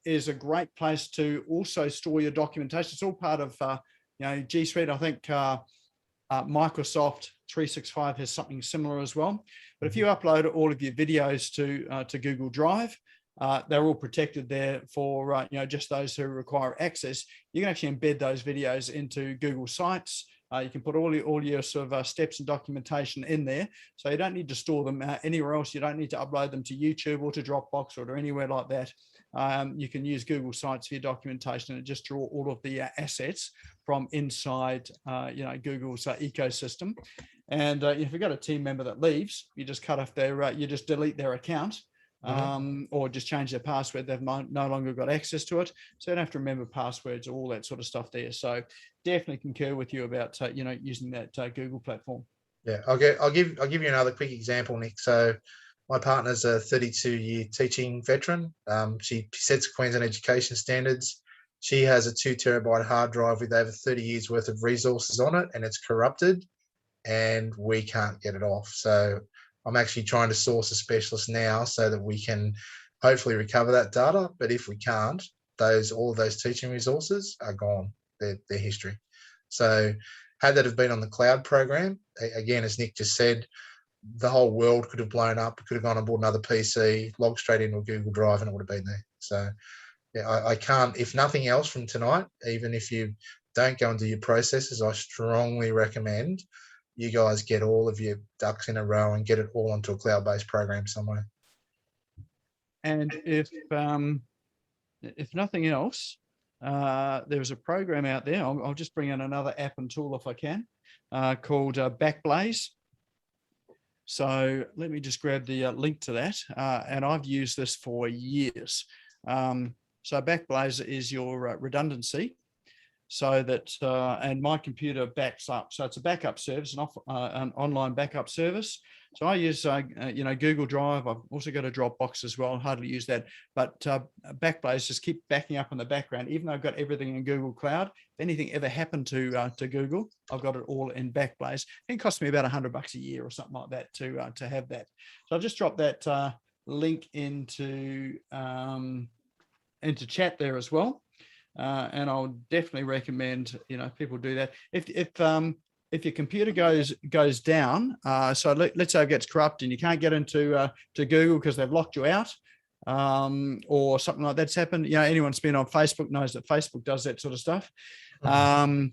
is a great place to also store your documentation. It's all part of G Suite. I think Microsoft 365 has something similar as well. But if you upload all of your videos to Google Drive, they're all protected there for just those who require access. You can actually embed those videos into Google Sites. You can put all your sort of steps and documentation in there, so you don't need to store them anywhere else. You don't need to upload them to YouTube or to Dropbox or to anywhere like that. You can use Google Sites for your documentation and just draw all of the assets from inside Google's ecosystem. And if you've got a team member that leaves, you just cut off their you just delete their account, or just change their password. They've no longer got access to it, so you don't have to remember passwords or all that sort of stuff there. So definitely concur with you about using that Google platform. Yeah, I'll give you another quick example, Nick. So my partner's a 32-year teaching veteran. She sets Queensland education standards. She has a 2 terabyte hard drive with over 30 years worth of resources on it, and it's corrupted, and we can't get it off. So I'm actually trying to source a specialist now so that we can hopefully recover that data. But if we can't, all of those teaching resources are gone. They're history. So had that have been on the cloud program, again, as Nick just said, the whole world could have blown up. We could have gone and bought another PC, logged straight into a Google Drive, and it would have been there. So yeah, I can't, if nothing else from tonight, even if you don't go and do your processes, I strongly recommend you guys get all of your ducks in a row and get it all onto a cloud-based program somewhere. And if nothing else, there's a program out there. I'll just bring in another app and tool if I can, called Backblaze. So let me just grab the link to that. And I've used this for years. So Backblaze is your redundancy, so that, and my computer backs up. So it's a backup service, an online backup service. So I use, Google Drive. I've also got a Dropbox as well. Hardly use that, but Backblaze just keep backing up in the background. Even though I've got everything in Google Cloud, if anything ever happened to Google, I've got it all in Backblaze. It costs me about $100 a year or something like that to have that. So I've just dropped that link into chat there as well. And I'll definitely recommend, people do that. If your computer goes down, so let's say it gets corrupt and you can't get into to Google because they've locked you out, or something like that's happened. Anyone's been on Facebook knows that Facebook does that sort of stuff. Then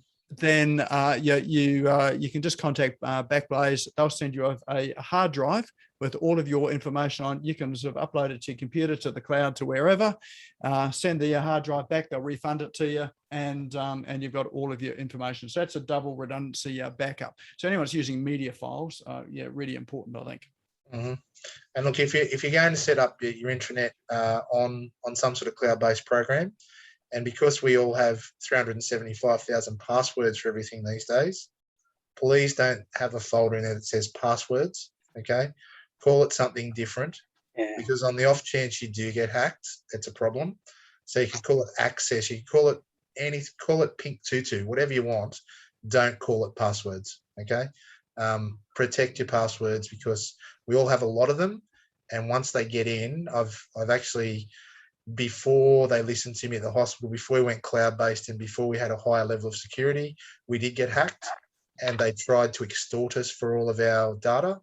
you can just contact Backblaze. They'll send you a hard drive with all of your information on. You can sort of upload it to your computer, to the cloud, to wherever. Send the hard drive back. They'll refund it to you, and you've got all of your information. So that's a double redundancy backup. So anyone's using media files, really important, I think. And look, if you're going to set up your intranet on some sort of cloud-based program, and because we all have 375,000 passwords for everything these days, please don't have a folder in there that says passwords. Okay, call it something different, because on the off chance you do get hacked, it's a problem. So you can call it access, you can call it pink tutu, whatever you want. Don't call it passwords. Okay, protect your passwords, because we all have a lot of them, and once they get in, I've actually, before they listened to me at the hospital, before we went cloud-based and before we had a higher level of security, we did get hacked, and they tried to extort us for all of our data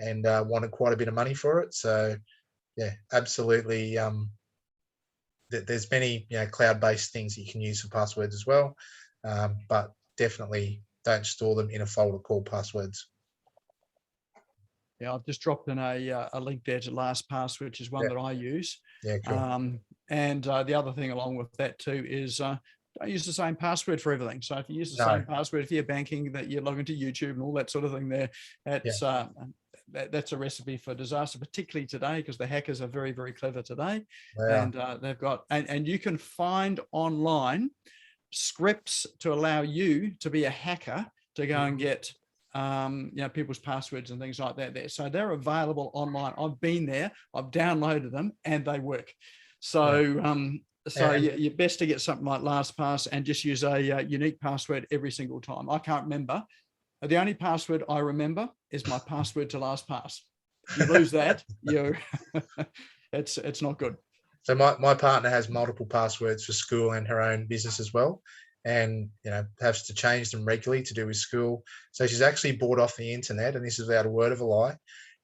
and wanted quite a bit of money for it. So yeah, absolutely. There's many cloud-based things that you can use for passwords as well, but definitely don't store them in a folder called passwords. Yeah, I've just dropped in a link there to LastPass, which is one that I use. Yeah, cool. And the other thing along with that too is don't use the same password for everything. So if you use the same password for your banking, that you log into YouTube and all that sort of thing there, that's a recipe for disaster, particularly today, because the hackers are very, very clever today. And they've got, and you can find online scripts to allow you to be a hacker to go and get people's passwords and things like that there. So they're available online. I've been there, I've downloaded them, and they work. So you're best to get something like LastPass and just use a unique password every single time. I can't remember. The only password I remember is my password to LastPass. If you lose that, it's not good. So my partner has multiple passwords for school and her own business as well, and has to change them regularly to do with school. So she's actually bought off the internet, and this is without a word of a lie.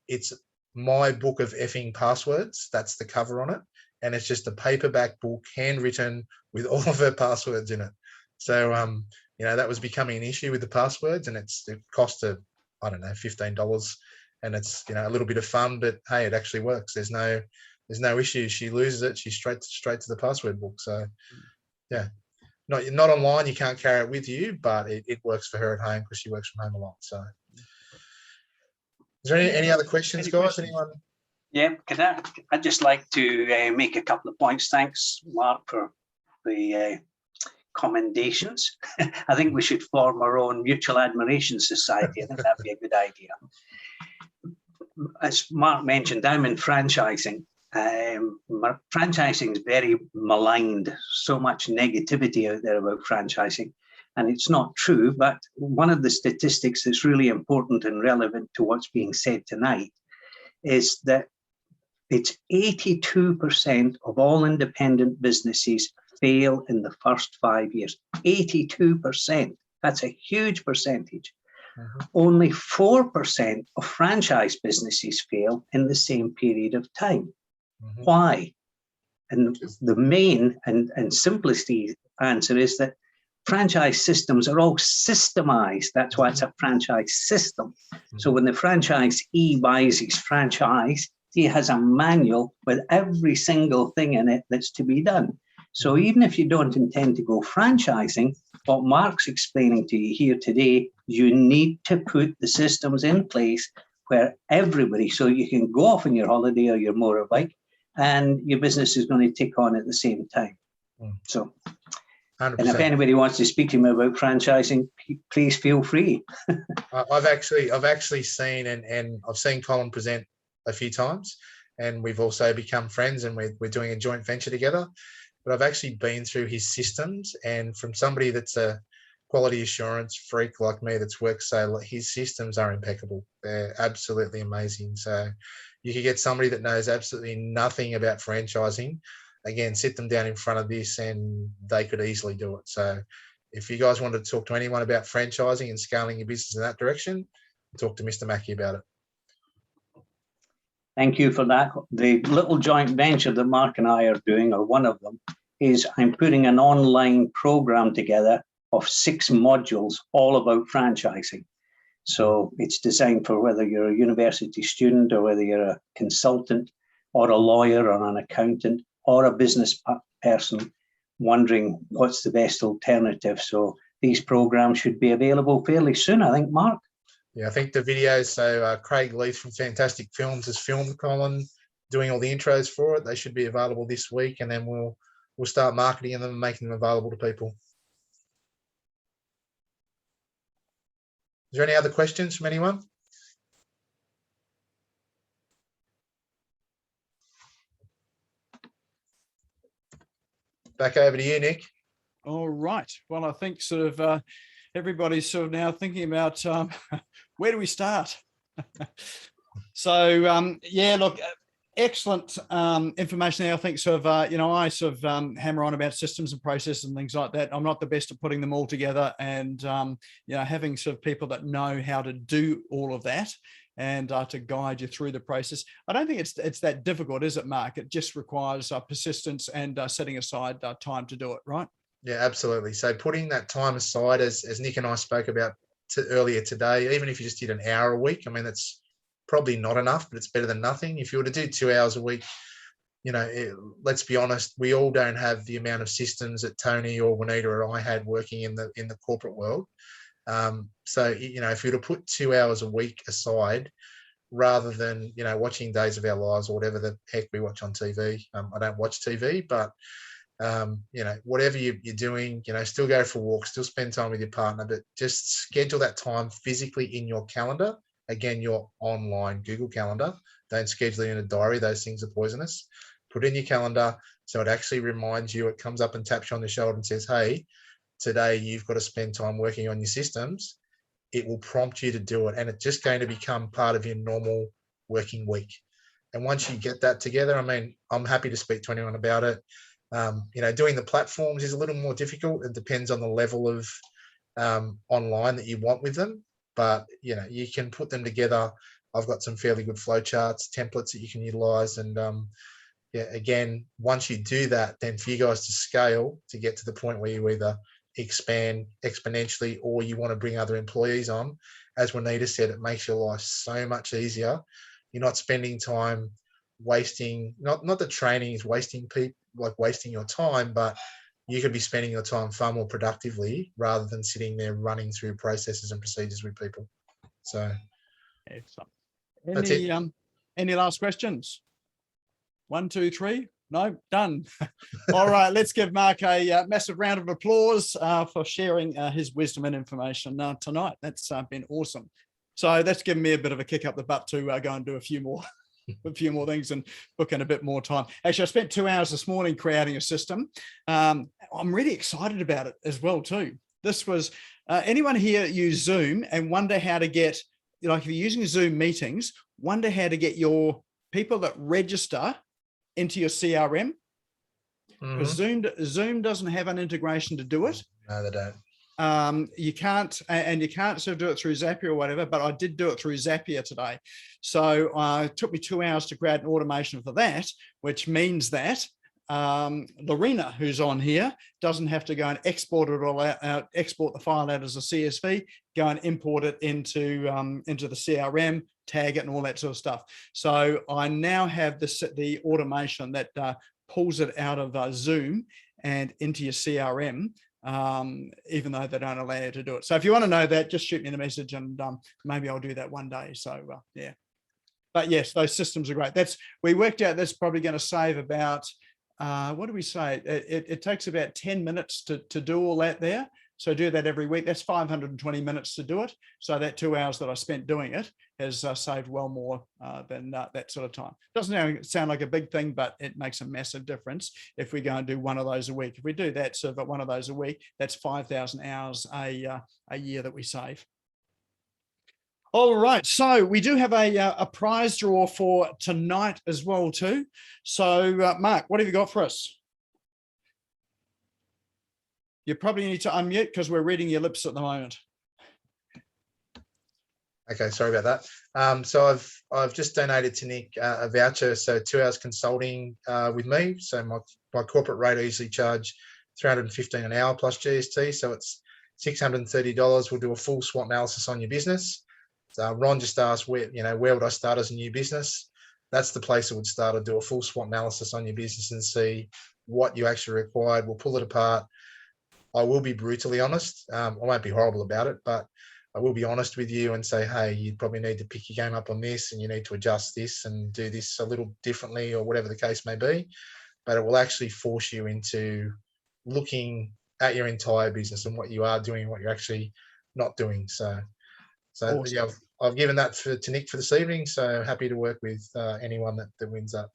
It's My Book of Effing Passwords. That's the cover on it, and it's just a paperback book, handwritten, with all of her passwords in it. So that was becoming an issue with the passwords, and it cost her, I don't know, $15, and it's a little bit of fun, but hey, it actually works. There's no issue. She loses it, she's straight to the password book. So yeah, not online, you can't carry it with you, but it works for her at home because she works from home a lot. So is there any other questions, guys? Anyone? Yeah, I'd just like to make a couple of points. Thanks, Mark, for the commendations. I think we should form our own mutual admiration society. I think that'd be a good idea. As Mark mentioned, I'm in franchising. Franchising is very maligned. So much negativity out there about franchising, and it's not true. But one of the statistics that's really important and relevant to what's being said tonight is that it's 82% of all independent businesses fail in the first 5 years. 82%. That's a huge percentage. Only 4% of franchise businesses fail in the same period of time. Why? And the main and simplest answer is that franchise systems are all systemized. That's why it's a franchise system. So when the franchisee buys his franchise, he has a manual with every single thing in it that's to be done. So even if you don't intend to go franchising, what Mark's explaining to you here today, you need to put the systems in place where everybody, so you can go off on your holiday or your motorbike, and your business is going to tick on at the same time. So, 100%. And if anybody wants to speak to me about franchising, please feel free. I've actually seen, and I've seen Colin present a few times, and we've also become friends, and we're doing a joint venture together. But I've actually been through his systems, and from somebody that's a quality assurance freak like me that's worked so, his systems are impeccable. They're absolutely amazing. So you could get somebody that knows absolutely nothing about franchising, again, sit them down in front of this and they could easily do it. So if you guys want to talk to anyone about franchising and scaling your business in that direction, talk to Mr. Mackey about it. Thank you for that. The little joint venture that Mark and I are doing, or one of them, is I'm putting an online program together of 6 modules all about franchising. So it's designed for whether you're a university student or whether you're a consultant or a lawyer or an accountant or a business person wondering what's the best alternative. So these programs should be available fairly soon, I think, Mark. Yeah, I think the videos, so Craig Leith from Fantastic Films has filmed Colin doing all the intros for it. They should be available this week, and then we'll start marketing them and making them available to people. Is there any other questions from anyone? Back over to you, Nick. All right. Well, I think sort of everybody's sort of now thinking about where do we start? So, yeah, look, excellent information there. I think sort of, I sort of hammer on about systems and processes and things like that. I'm not the best at putting them all together, and, having sort of people that know how to do all of that and to guide you through the process. I don't think it's that difficult, is it, Mark? It just requires persistence and setting aside time to do it, right? Yeah, absolutely. So putting that time aside, as Nick and I spoke about earlier today, even if you just did an hour a week, I mean, that's probably not enough, but it's better than nothing. If you were to do 2 hours a week, let's be honest, we all don't have the amount of systems that Tony or Juanita or I had working in the corporate world. So, if you were to put 2 hours a week aside, rather than, watching Days of Our Lives or whatever the heck we watch on TV. I don't watch TV, but whatever you're doing, still go for walks, still spend time with your partner, but just schedule that time physically in your calendar. Again, your online Google Calendar. Don't schedule it in a diary. Those things are poisonous. Put in your calendar so it actually reminds you. It comes up and taps you on the shoulder and says, hey, today you've got to spend time working on your systems. It will prompt you to do it, and it's just going to become part of your normal working week. And once you get that together, I mean, I'm happy to speak to anyone about it. Doing the platforms is a little more difficult. It depends on the level of online that you want with them, but you can put them together. I've got some fairly good flowcharts, templates that you can utilize, and again, once you do that, then for you guys to scale to get to the point where you either expand exponentially or you want to bring other employees on, as Juanita said, it makes your life so much easier. You're not spending time wasting, not that training is wasting people, like wasting your time, but you could be spending your time far more productively rather than sitting there running through processes and procedures with people. So excellent. That's it. Any last questions? 1, 2, 3. No, done. All right, let's give Mark a massive round of applause for sharing his wisdom and information tonight. That's been awesome. So that's given me a bit of a kick up the butt to go and do a few more things and book in a bit more time. Actually, I spent 2 hours this morning creating a system. I'm really excited about it as well too. This was anyone here use Zoom and wonder how to get, if you're using Zoom meetings, wonder how to get your people that register into your CRM, because Zoom doesn't have an integration to do it. No, they don't. You can't sort of do it through Zapier or whatever, but I did do it through Zapier today. So it took me 2 hours to create an automation for that, which means that Lorena, who's on here, doesn't have to go and export it all out, export the file out as a CSV, go and import it into the CRM, tag it and all that sort of stuff. So I now have the automation that pulls it out of Zoom and into your CRM, even though they don't allow you to do it. So if you want to know that, just shoot me the message and maybe I'll do that one day. So yeah, but yes, those systems are great. We worked out that's probably going to save about, what do we say? It takes about 10 minutes to do all that there. So do that every week. That's 520 minutes to do it. So that 2 hours that I spent doing it has saved well more than that sort of time. Doesn't sound like a big thing, but it makes a massive difference if we go and do one of those a week. If we do that, so one of those a week, that's 5,000 hours a year that we save. All right, so we do have a prize draw for tonight as well too. So Mark, what have you got for us? You probably need to unmute because we're reading your lips at the moment. Okay, sorry about that. So I've just donated to Nick a voucher, so 2 hours consulting with me. So my corporate rate, I usually charge $315 an hour plus GST, so it's $630. We'll do a full SWOT analysis on your business. So Ron just asked where would I start as a new business? That's the place I would start. I'd do a full SWOT analysis on your business and see what you actually required. We'll pull it apart. I will be brutally honest. I won't be horrible about it, but I will be honest with you and say, hey, you probably need to pick your game up on this and you need to adjust this and do this a little differently or whatever the case may be. But it will actually force you into looking at your entire business and what you are doing and what you're actually not doing. So awesome. Yeah, I've given that to Nick for this evening. So happy to work with anyone that wins that.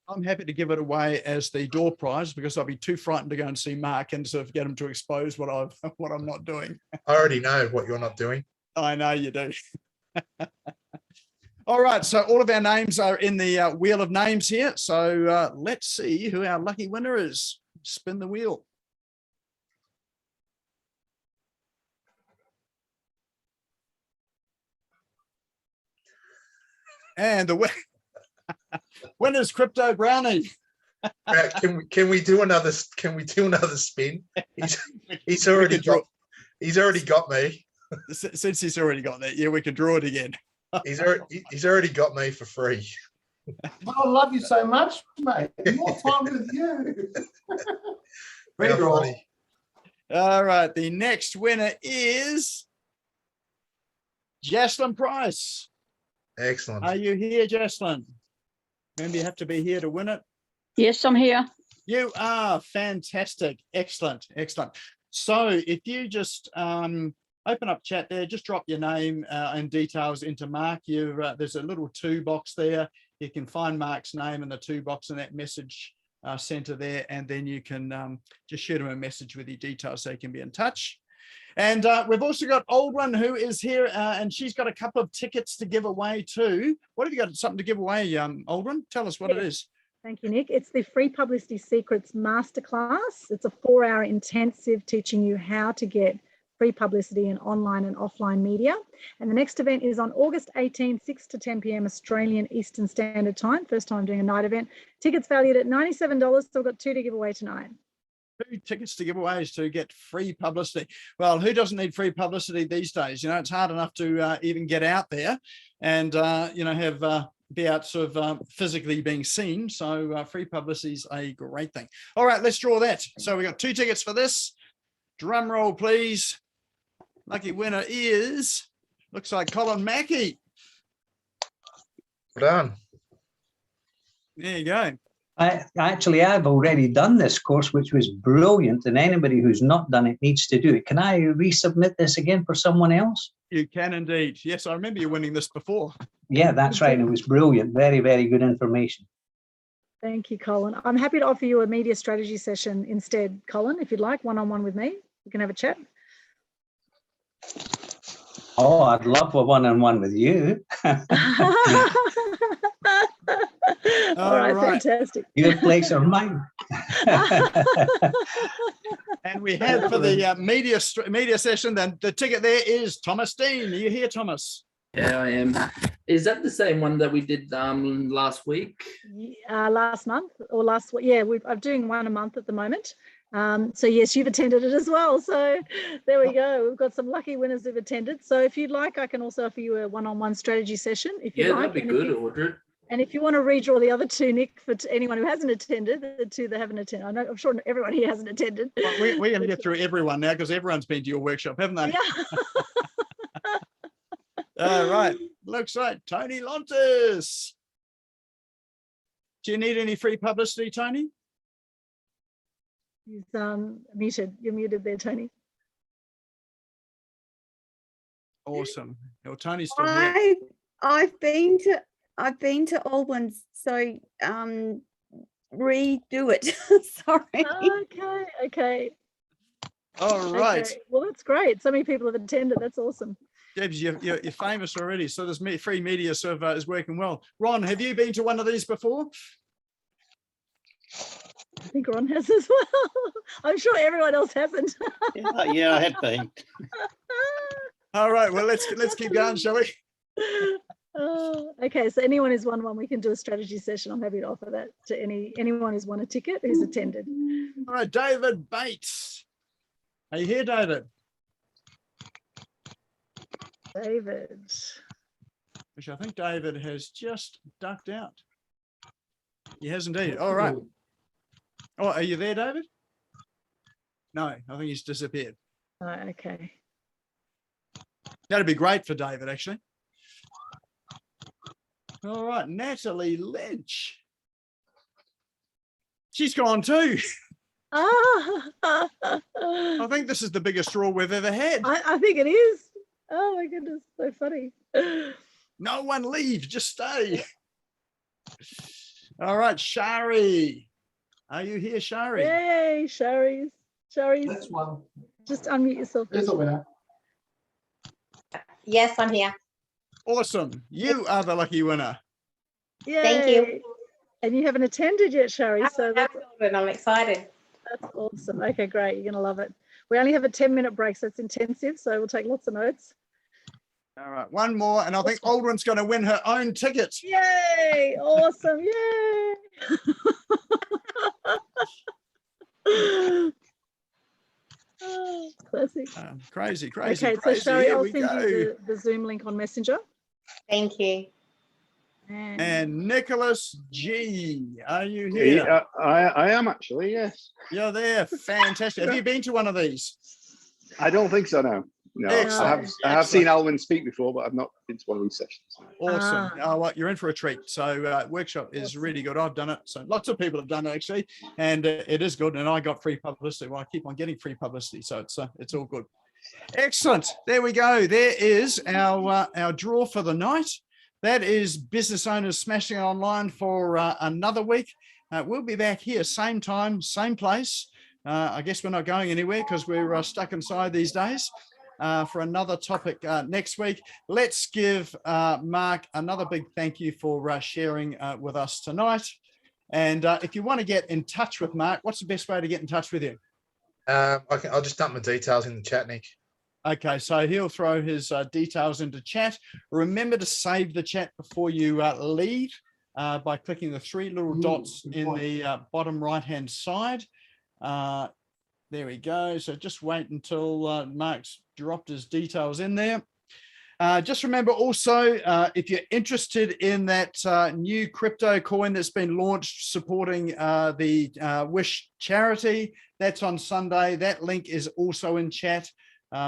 I'm happy to give it away as the door prize because I'll be too frightened to go and see Mark and sort of get him to expose what I'm not doing. I already know what you're not doing. I know you do. All right, so all of our names are in the wheel of names here. So let's see who our lucky winner is. Spin the wheel. And the winner's Crypto Brownie. Can we do another spin? He's already got me. Since he's already got that, yeah, we can draw it again. He's already got me for free. I love you so much, mate. More time with you. How funny. All right, the next winner is Jaslyn Price. Excellent. Are you here, Jaslyn? Remember, you have to be here to win it. Yes, I'm here. You are fantastic. Excellent, excellent. So if you just open up chat there, just drop your name and details into Mark. There's a little 2 box there. You can find Mark's name in the 2 box in that message center there, and then you can just shoot him a message with your details so he can be in touch. And we've also got Aldrin, who is here, and she's got a couple of tickets to give away too. What have you got? Something to give away, Aldrin? Tell us what it is. Thank you, Nick. It's the Free Publicity Secrets Masterclass. It's a 4-hour intensive teaching you how to get free publicity in online and offline media. And the next event is on August 18, 6 to 10 p.m. Australian Eastern Standard Time. First time doing a night event. Tickets valued at $97, so I've got 2 to give away tonight. 2 tickets to give away is to get free publicity. Well, who doesn't need free publicity these days? You know, it's hard enough to even get out there and, you know, have be out sort of physically being seen. So free publicity is a great thing. All right, let's draw that. So we got 2 tickets for this. Drum roll, please. Lucky winner is, looks like Colin Mackey. Well done. There you go. I've already done this course, which was brilliant, and anybody who's not done it needs to do it. Can I resubmit this again for someone else? You can indeed. Yes, I remember you winning this before. Yeah, that's right. It was brilliant. Very, very good information. Thank you, Colin. I'm happy to offer you a media strategy session instead, Colin, if you'd like, one-on-one with me. We can have a chat. Oh, I'd love a one-on-one with you. All right, fantastic. Your place or mine. And we had for the media session, then the ticket there is Thomas Dean. Are you here, Thomas? Yeah, I am. Is that the same one that we did last week? Last month or last week? Yeah, I'm doing one a month at the moment. So yes, you've attended it as well. So there we go. We've got some lucky winners who've attended. So if you'd like, I can also offer you a one-on-one strategy session. If you like, that'd be good, Audrey. And if you want to redraw the other 2, Nick, for anyone who hasn't attended, the 2 that haven't attended, I'm sure everyone here hasn't attended. Well, we're going to get through everyone now because everyone's been to your workshop, haven't they? Yeah. All right. Looks like Tony Lontis. Do you need any free publicity, Tony? He's muted. You're muted there, Tony. Awesome. Well, Tony's still here. I've been to Aldwin's, so redo it. Sorry. Okay. All right. Okay. Well, that's great. So many people have attended. That's awesome. Debs, you're famous already, so this free media server is working well. Ron, have you been to one of these before? I think Ron has as well. I'm sure everyone else hasn't. Yeah, I have been. All right. Well, let's keep going, shall we? Okay, so anyone who's won one, we can do a strategy session. I'm happy to offer that to anyone who's won a ticket who's attended. All right, David Bates. Are you here, David? David. Which I think David has just ducked out. He has indeed. All right. Oh, are you there, David? No, I think he's disappeared. Oh, okay. That'd be great for David, actually. All right, Natalie Lynch. She's gone too. I think this is the biggest draw we've ever had. I think it is. Oh my goodness, so funny. No one leave, just stay. All right, Shari. Are you here, Shari? Yay, Shari's. That's one. Just unmute yourself. There's a winner. Yes, I'm here. Awesome. You are the lucky winner. Yay. Thank you. And you haven't attended yet, Shari. So I'm excited. That's awesome. Okay, great. You're going to love it. We only have a 10-minute break, so it's intensive. So we'll take lots of notes. All right, one more, and I think Aldrin's going to win her own ticket. Yay! Awesome! Yay! Oh, classic. Crazy. Okay, so crazy. Shari, Here I'll we send go. you the Zoom link on Messenger. Thank you. And Nicholas G, are you here? Yeah, I am actually, yes. You're there. Fantastic. Have you been to one of these? I don't think so, no. No, Excellent. I have seen Alwyn speak before, but I've not been to one of these sessions. Awesome. Oh, well, you're in for a treat. So workshop is really good. I've done it. So lots of people have done it actually, and it is good. And I got free publicity. Well, I keep on getting free publicity, so it's all good. Excellent. There we go. There is our draw for the night. That is business owners smashing it online for another week. We'll be back here, same time, same place. I guess we're not going anywhere because we're stuck inside these days. For another topic next week. Let's give Mark another big thank you for sharing with us tonight. And if you want to get in touch with Mark, what's the best way to get in touch with you? I'll just dump my details in the chat, Nick. Okay, so he'll throw his details into chat. Remember to save the chat before you leave by clicking the three little dots in the bottom right-hand side. There we go. So just wait until Mark's dropped his details in there. Just remember also, if you're interested in that new crypto coin that's been launched supporting the Wish charity, that's on Sunday. That link is also in chat.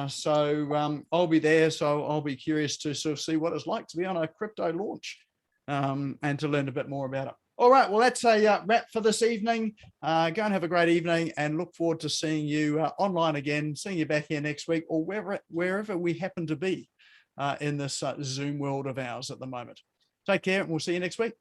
So I'll be there. So I'll be curious to sort of see what it's like to be on a crypto launch and to learn a bit more about it. All right, well, that's a wrap for this evening. Go and have a great evening and look forward to seeing you online again, seeing you back here next week or wherever we happen to be in this Zoom world of ours at the moment. Take care and we'll see you next week.